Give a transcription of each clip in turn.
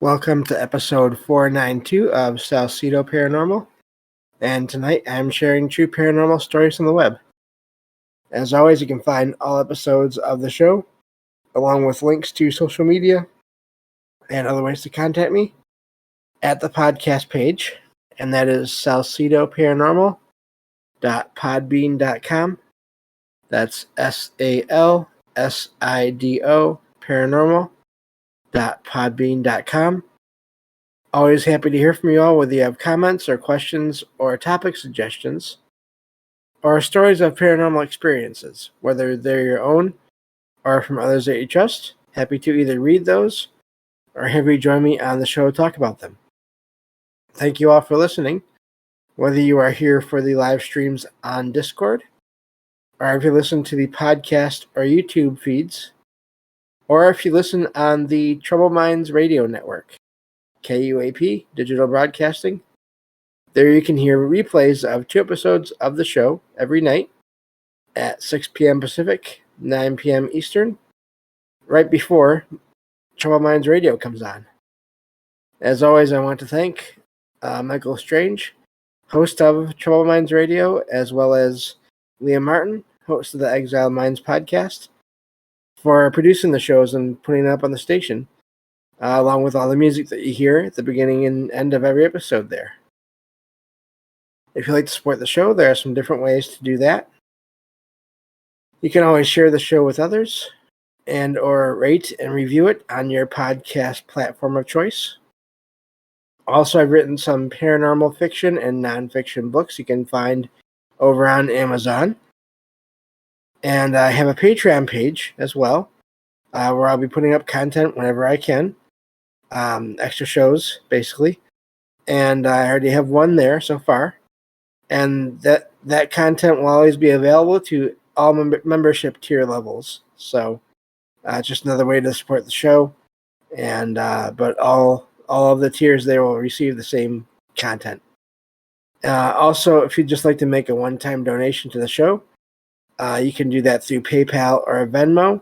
Welcome to episode 492 of Salcedo Paranormal, and tonight I'm sharing true paranormal stories from the web. As always, you can find all episodes of the show, along with links to social media and other ways to contact me, at the podcast page, and that is salcedoparanormal.podbean.com. That's SALSIDO paranormal.podbean.com. Always happy to hear from you all, whether you have comments or questions or topic suggestions or stories of paranormal experiences, whether they're your own or from others that you trust. Happy to either read those or have you join me on the show to talk about them. Thank you all for listening, whether you are here for the live streams on Discord, or if you listen to the podcast or YouTube feeds, or if you listen on the Troubled Minds Radio Network. KUAP Digital Broadcasting. There you can hear replays of 2 episodes of the show every night at 6 p.m. Pacific, 9 p.m. Eastern, right before Troubled Minds Radio comes on. As always, I want to thank Michael Strange, host of Troubled Minds Radio, as well as Liam Martin, host of the Exiled Minds podcast, for producing the shows and putting it up on the station. Along with all the music that you hear at the beginning and end of every episode there. If you'd like to support the show, there are some different ways to do that. You can always share the show with others and or rate and review it on your podcast platform of choice. Also, I've written some paranormal fiction and nonfiction books you can find over on Amazon. And I have a Patreon page as well, where I'll be putting up content whenever I can. Extra shows, basically. And I already have one there so far. And that content will always be available to all membership tier levels. So just another way to support the show. And but all of the tiers there will receive the same content. Also, if you'd just like to make a one-time donation to the show, you can do that through PayPal or Venmo.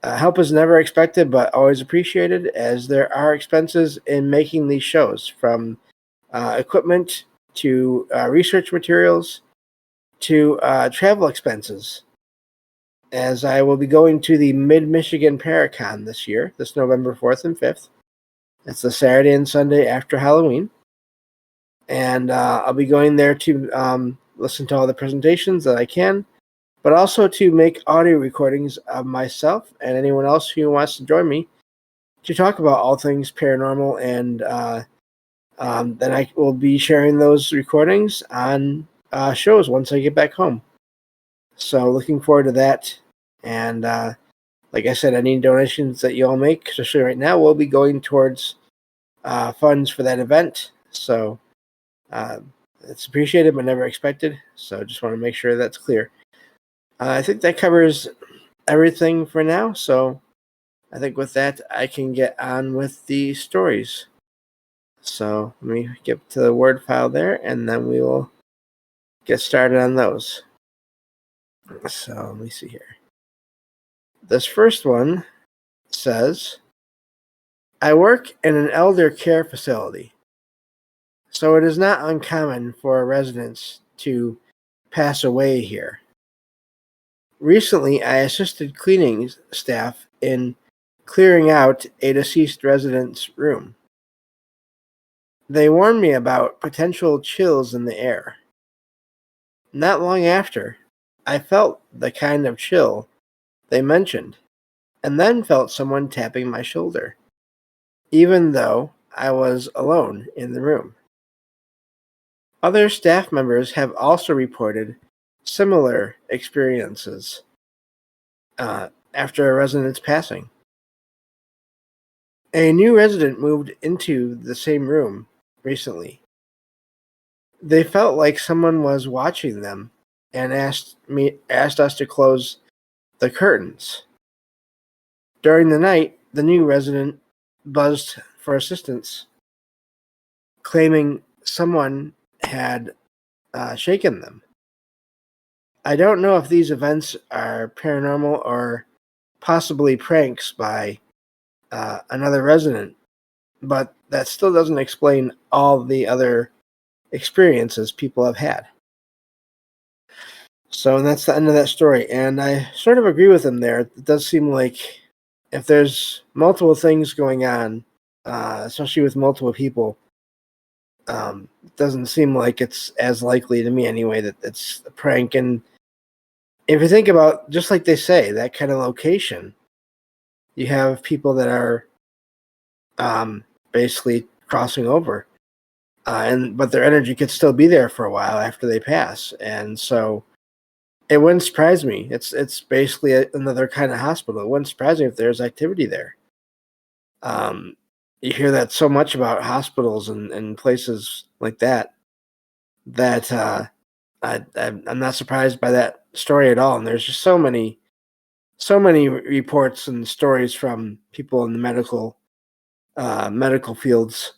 Help is never expected, but always appreciated, as there are expenses in making these shows, from equipment to research materials to travel expenses, as I will be going to the Mid-Michigan Paracon this year, this November 4th and 5th. It's the Saturday and Sunday after Halloween. And I'll be going there to listen to all the presentations that I can, but also to make audio recordings of myself and anyone else who wants to join me to talk about all things paranormal. And then I will be sharing those recordings on shows once I get back home. So looking forward to that. And like I said, any donations that you all make, especially right now, will be going towards funds for that event. So it's appreciated but never expected. So just want to make sure that's clear. I think that covers everything for now, so I think with that, I can get on with the stories. So let me get to the Word file there, and then we will get started on those. So let me see here. This first one says, I work in an elder care facility, so it is not uncommon for residents to pass away here. Recently, I assisted cleaning staff in clearing out a deceased resident's room. They warned me about potential chills in the air. Not long after, I felt the kind of chill they mentioned, and then felt someone tapping my shoulder, even though I was alone in the room. Other staff members have also reported similar experiences after a resident's passing. A new resident moved into the same room recently. They felt like someone was watching them and asked us to close the curtains. During the night, the new resident buzzed for assistance, claiming someone had shaken them. I don't know if these events are paranormal or possibly pranks by another resident, but that still doesn't explain all the other experiences people have had. So that's the end of that story. And I sort of agree with him there. It does seem like if there's multiple things going on, especially with multiple people, it doesn't seem like it's as likely to me anyway that it's a prank. And if you think about, just like they say, that kind of location, you have people that are basically crossing over, but their energy could still be there for a while after they pass, and so it wouldn't surprise me. It's basically another kind of hospital. It wouldn't surprise me if there's activity there. Um, you hear that so much about hospitals and places like that. That I'm not surprised by that story at all. And there's just so many reports and stories from people in the medical fields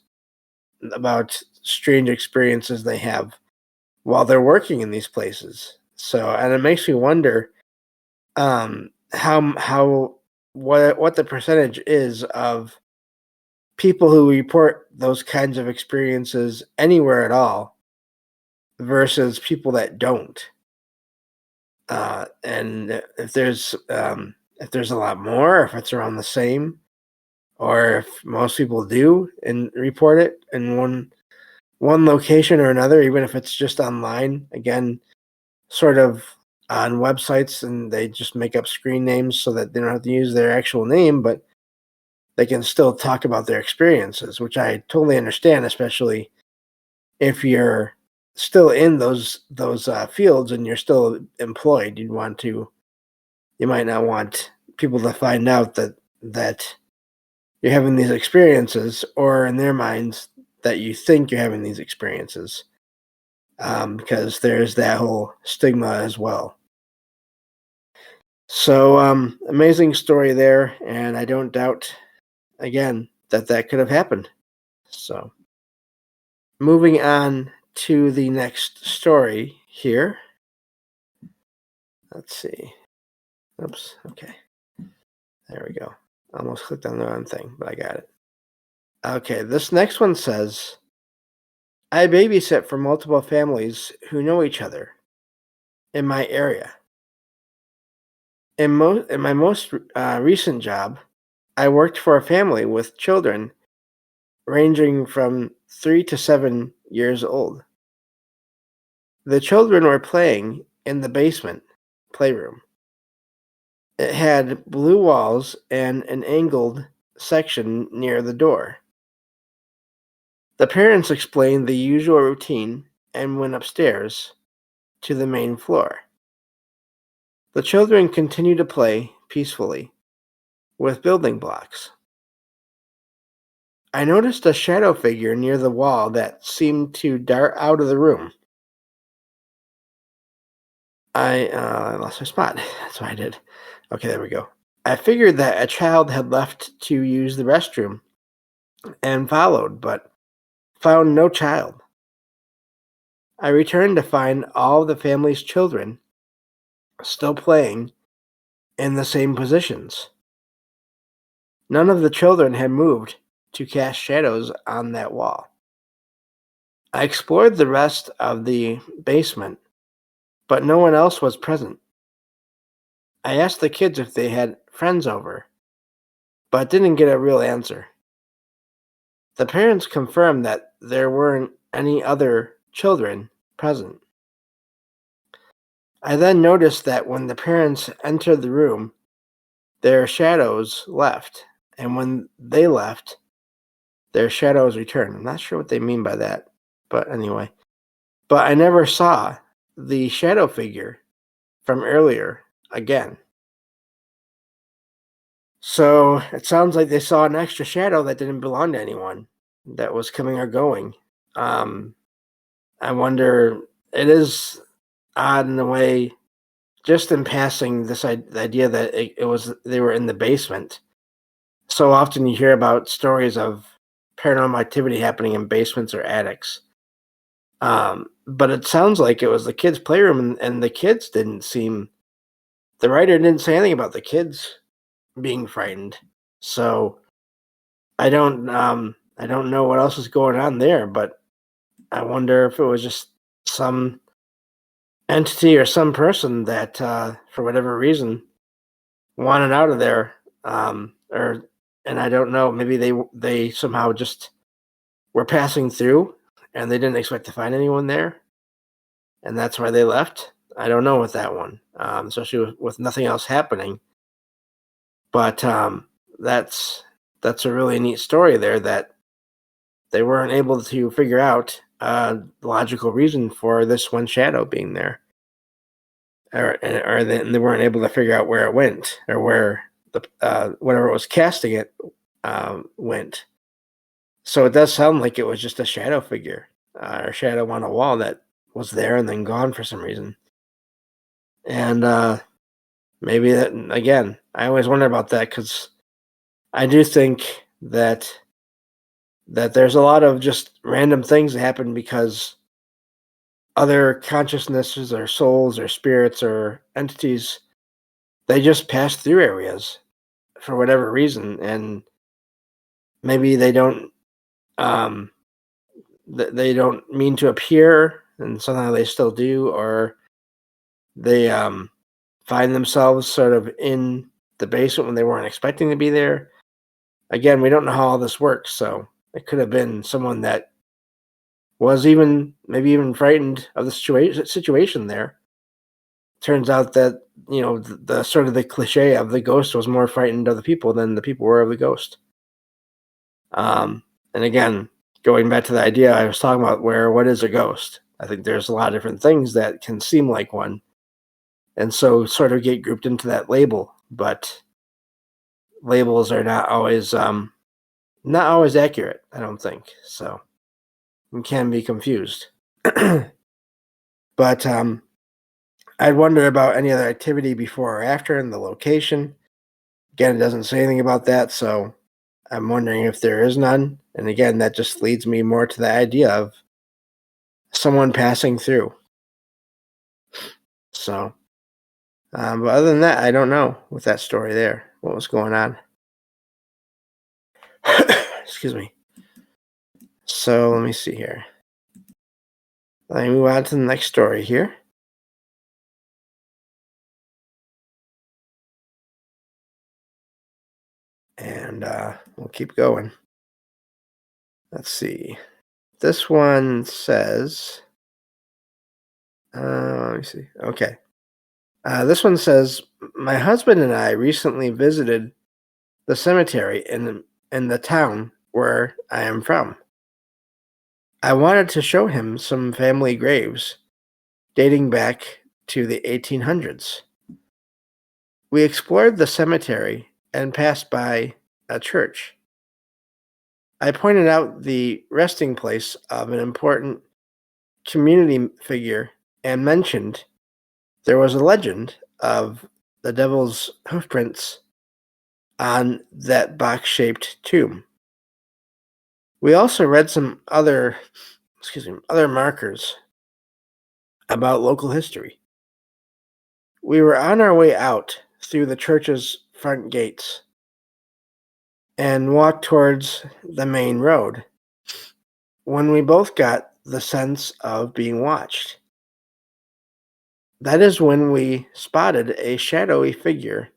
about strange experiences they have while they're working in these places. So, and it makes me wonder how what the percentage is of people who report those kinds of experiences anywhere at all versus people that don't. And if there's a lot more, if it's around the same, or if most people do and report it in one location or another, even if it's just online, again, sort of on websites, and they just make up screen names so that they don't have to use their actual name, but they can still talk about their experiences, which I totally understand, especially if you're still in those fields and you're still employed. You might not want people to find out that you're having these experiences, or in their minds that you think you're having these experiences, because there's that whole stigma as well. So, amazing story there, and I don't doubt again that could have happened. So, moving on to the next story here. Let's see. Oops. Okay. There we go. Almost clicked on the wrong thing, but I got it. Okay. This next one says, I babysit for multiple families who know each other in my area. In my most recent job, I worked for a family with children ranging from 3 to 7 years old. The children were playing in the basement playroom. It had blue walls and an angled section near the door. The parents explained the usual routine and went upstairs to the main floor. The children continued to play peacefully with building blocks. I noticed a shadow figure near the wall that seemed to dart out of the room. I lost my spot. That's what I did. Okay, there we go. I figured that a child had left to use the restroom and followed, but found no child. I returned to find all the family's children still playing in the same positions. None of the children had moved to cast shadows on that wall. I explored the rest of the basement, but no one else was present. I asked the kids if they had friends over, but didn't get a real answer. The parents confirmed that there weren't any other children present. I then noticed that when the parents entered the room, their shadows left, and when they left, their shadows returned. I'm not sure what they mean by that, but anyway. But I never saw the shadow figure from earlier again. So it sounds like they saw an extra shadow that didn't belong to anyone, that was coming or going. Um, I wonder, it is odd in a way, just in passing, the idea that it was they were in the basement. So often you hear about stories of paranormal activity happening in basements or attics. But it sounds like it was the kids' playroom, and the kids didn't seem. The writer didn't say anything about the kids being frightened. So I don't. I don't know what else is going on there, but I wonder if it was just some entity or some person that, for whatever reason, wanted out of there, or and I don't know. Maybe they somehow just were passing through, and they didn't expect to find anyone there, and that's why they left. I don't know with that one, especially with nothing else happening. But that's that's a really neat story there that they weren't able to figure out the logical reason for this one shadow being there, or they weren't able to figure out where it went or where the whatever was casting it went. So it does sound like it was just a shadow figure or shadow on a wall that was there and then gone for some reason. And maybe that again, I always wonder about that because I do think that there's a lot of just random things that happen because other consciousnesses or souls or spirits or entities, they just pass through areas for whatever reason, and maybe um they don't mean to appear, and somehow they still do, or they find themselves sort of in the basement when they weren't expecting to be there. Again, we don't know how all this works, so it could have been someone that was maybe even frightened of the situation there. Turns out that, the sort of the cliche of the ghost was more frightened of the people than the people were of the ghost. And again, going back to the idea I was talking about, where what is a ghost? I think there's a lot of different things that can seem like one, and so sort of get grouped into that label. But labels are not always accurate, I don't think. So you can be confused. But I'd wonder about any other activity before or after and the location. Again, it doesn't say anything about that, so I'm wondering if there is none. And again, that just leads me more to the idea of someone passing through. So, but other than that, I don't know with that story there, what was going on. Excuse me. So let me see here. Let me move on to the next story here. And we'll keep going. Let's see. This one says, let me see. Okay. This one says, my husband and I recently visited the cemetery in the town where I am from. I wanted to show him some family graves dating back to the 1800s. We explored the cemetery and passed by a church. I pointed out the resting place of an important community figure and mentioned there was a legend of the devil's hoofprints on that box-shaped tomb. We also read some other markers about local history. We were on our way out through the church's front gates and walked towards the main road when we both got the sense of being watched. That is when we spotted a shadowy figure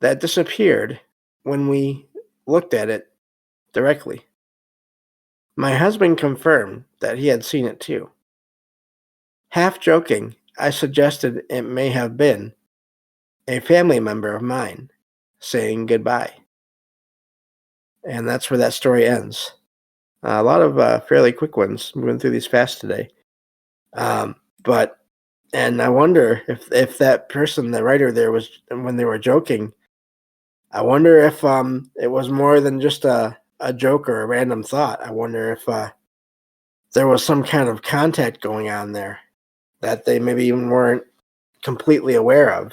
that disappeared when we looked at it directly. My husband confirmed that he had seen it too. Half joking, I suggested it may have been a family member of mine saying goodbye. And that's where that story ends. A lot of fairly quick ones, moving through these fast today. But I wonder if that person, the writer there, was, when they were joking, I wonder if it was more than just a joke or a random thought. I wonder if there was some kind of contact going on there that they maybe even weren't completely aware of.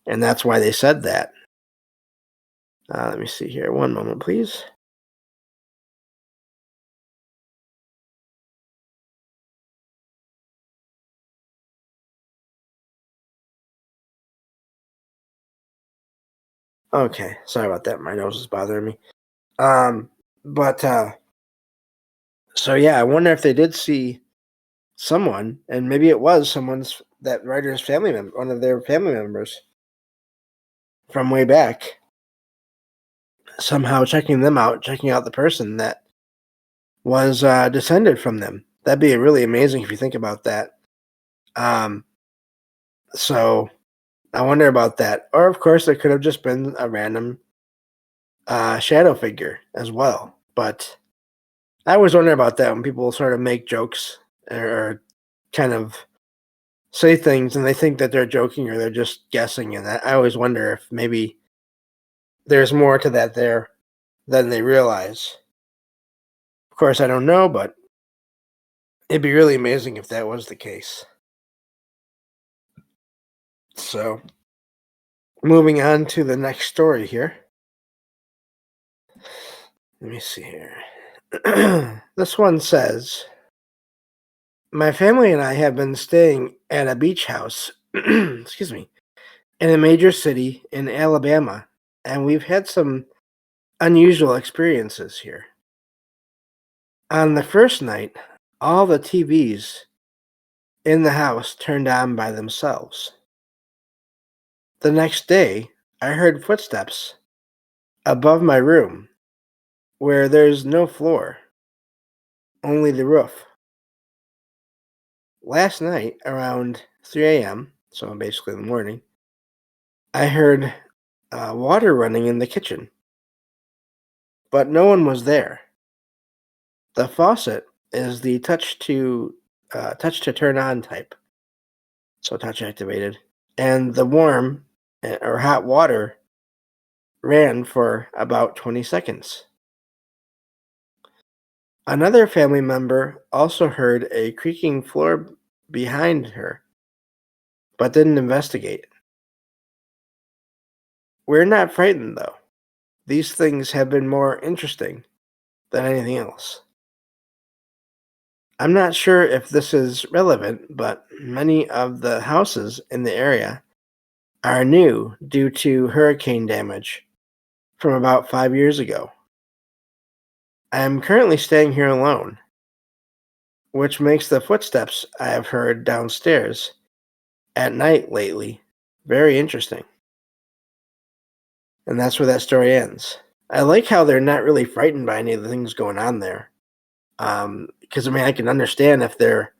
And that's why they said that. Let me see here. One moment, please. Okay, sorry about that. My nose is bothering me. But so yeah, I wonder if they did see someone, and maybe it was that writer's family member, one of their family members from way back, somehow checking them out, checking out the person that was descended from them. That'd be really amazing if you think about that. Um, so I wonder about that. Or of course, it could have just been a random shadow figure as well. But I always wonder about that when people sort of make jokes or kind of say things and they think that they're joking or they're just guessing. And I always wonder if maybe there's more to that there than they realize. Of course, I don't know, but it'd be really amazing if that was the case. So, moving on to the next story here. Let me see here. This one says, my family and I have been staying at a beach house, excuse me, in a major city in Alabama, and we've had some unusual experiences here. On the first night, all the TVs in the house turned on by themselves. The next day, I heard footsteps above my room where there's no floor, only the roof. Last night, around 3 a.m., so basically in the morning, I heard water running in the kitchen, but no one was there. The faucet is the touch to turn on type, so touch activated, and the warm or hot water ran for about 20 seconds. Another family member also heard a creaking floor behind her, but didn't investigate. We're not frightened though. These things have been more interesting than anything else. I'm not sure if this is relevant, but many of the houses in the area are new due to hurricane damage from about 5 years ago. I am currently staying here alone, which makes the footsteps I have heard downstairs at night lately very interesting. And that's where that story ends. I like how they're not really frightened by any of the things going on there. Because I mean, I can understand if they're,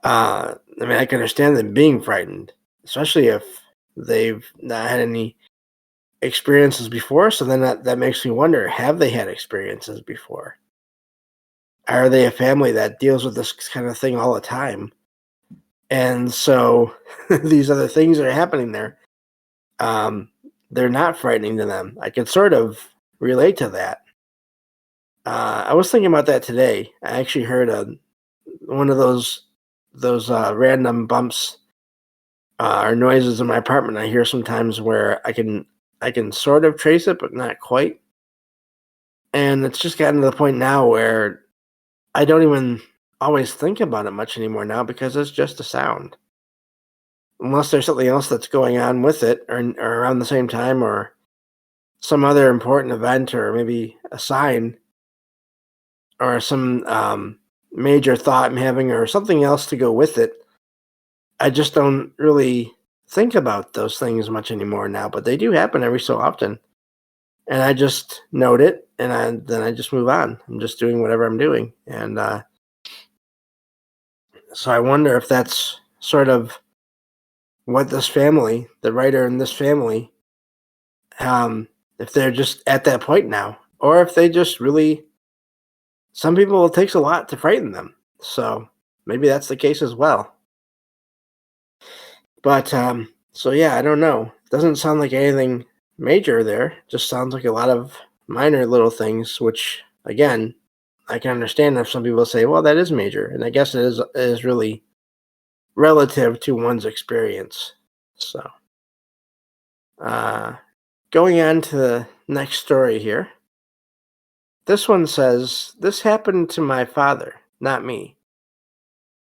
I can understand them being frightened, especially if they've not had any experiences before. So then that makes me wonder: have they had experiences before? Are they a family that deals with this kind of thing all the time? And so these other things that are happening there, um, they're not frightening to them. I can sort of relate to that. I was thinking about that today. I actually heard one of those random bumps or noises in my apartment. I hear sometimes where I can sort of trace it, but not quite. And it's just gotten to the point now where I don't even always think about it much anymore now because it's just a sound. Unless there's something else that's going on with it, or around the same time, or some other important event, or maybe a sign, or some major thought I'm having, or something else to go with it. I just don't really think about those things much anymore now, but they do happen every so often. And I just note it, and then I just move on. I'm just doing whatever I'm doing. And so I wonder if that's sort of what this family, the writer in this family, if they're just at that point now, or if they just really, some people, it takes a lot to frighten them. So maybe that's the case as well. But so yeah, I don't know. Doesn't sound like anything major there. Just sounds like a lot of minor little things, which again, I can understand if some people say, "Well, that is major," and I guess it is really relative to one's experience. So, uh, going on to the next story here. This one says, "This happened to my father, not me.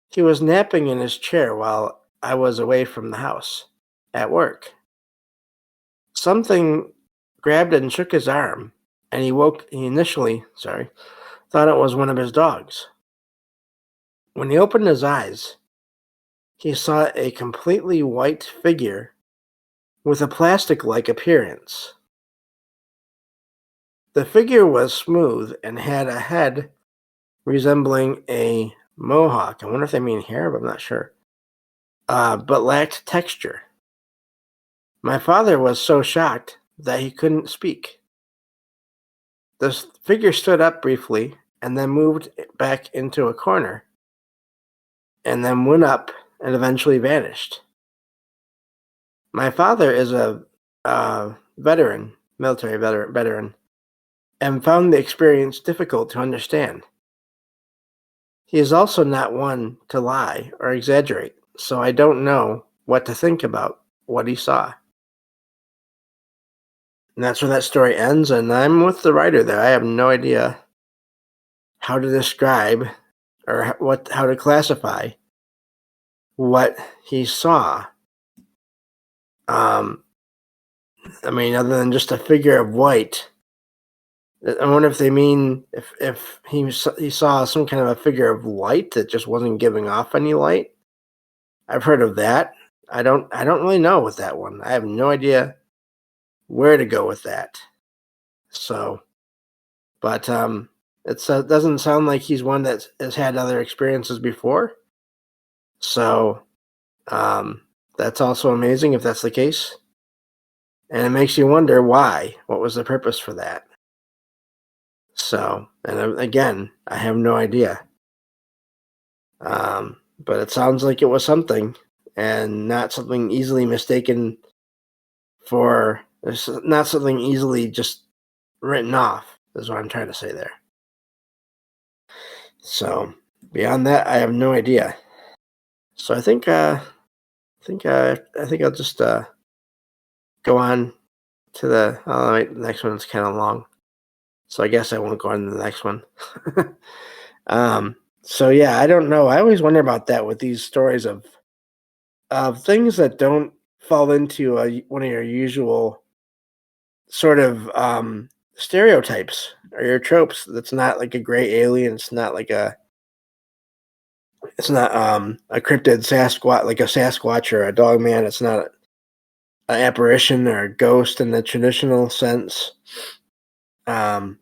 He was napping in his chair while I was away from the house at work. Something grabbed and shook his arm, and he initially thought it was one of his dogs. When he opened his eyes, he saw a completely white figure with a plastic-like appearance. The figure was smooth and had a head resembling a mohawk. I wonder if they mean hair, but I'm not sure. But lacked texture. My father was so shocked that he couldn't speak. The figure stood up briefly and then moved back into a corner and then went up and eventually vanished. My father is a veteran, military veteran, and found the experience difficult to understand. He is also not one to lie or exaggerate, so I don't know what to think about what he saw. And that's where that story ends, and I'm with the writer there. I have no idea how to describe or how to classify what he saw. I mean, other than just a figure of white. I wonder if they mean if he saw some kind of a figure of light that just wasn't giving off any light. I've heard of that. I don't really know with that one. I have no idea where to go with that. So, but it doesn't sound like he's one that has had other experiences before. So, that's also amazing if that's the case. And it makes you wonder why. What was the purpose for that? So, and again, I have no idea. But it sounds like it was something, and not something easily mistaken for. It's not something easily just written off, is what I'm trying to say there. So, beyond that, I have no idea. So I think I'll just go on to the next one's kind of long, so I guess I won't go on to the next one. So yeah, I don't know. I always wonder about that with these stories of things that don't fall into one of your usual sort of stereotypes or your tropes. That's not like a gray alien. It's not a cryptid Sasquatch, like a Sasquatch or a dog man. It's not an apparition or a ghost in the traditional sense. Doesn't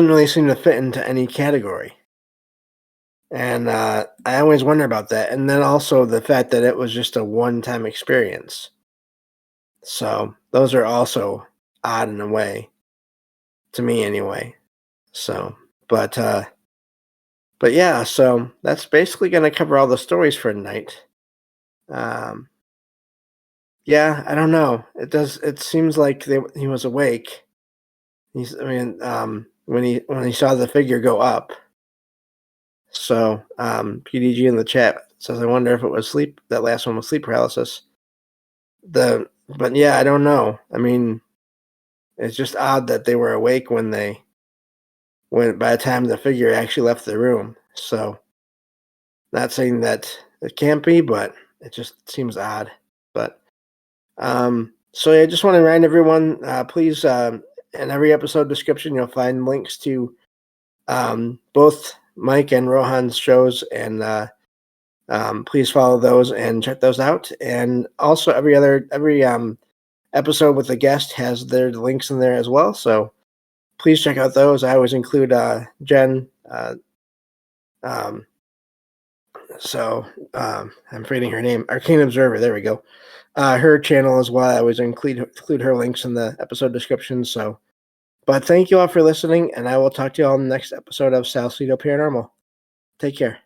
really seem to fit into any category. And I always wonder about that. And then also the fact that it was just a one-time experience. So those are also odd in a way, to me anyway. So, but yeah, so that's basically going to cover all the stories for tonight. Yeah, I don't know. It seems like he was awake. When he saw the figure go up. So, PDG in the chat says, I wonder if it was sleep. That last one was sleep paralysis. But yeah, I don't know. I mean, it's just odd that they were awake when by the time the figure actually left the room. So, not saying that it can't be, but it just seems odd. But, so yeah, I just want to remind everyone, please, in every episode description, you'll find links to both Mike and Rohan's shows, and please follow those and check those out. And also, every episode with a guest has their links in there as well. So please check out those. I always include Jen. I'm forgetting her name. Arcane Observer. There we go. Her channel as well. I always include her links in the episode description. So, but thank you all for listening, and I will talk to you all in the next episode of Salcedo Paranormal. Take care.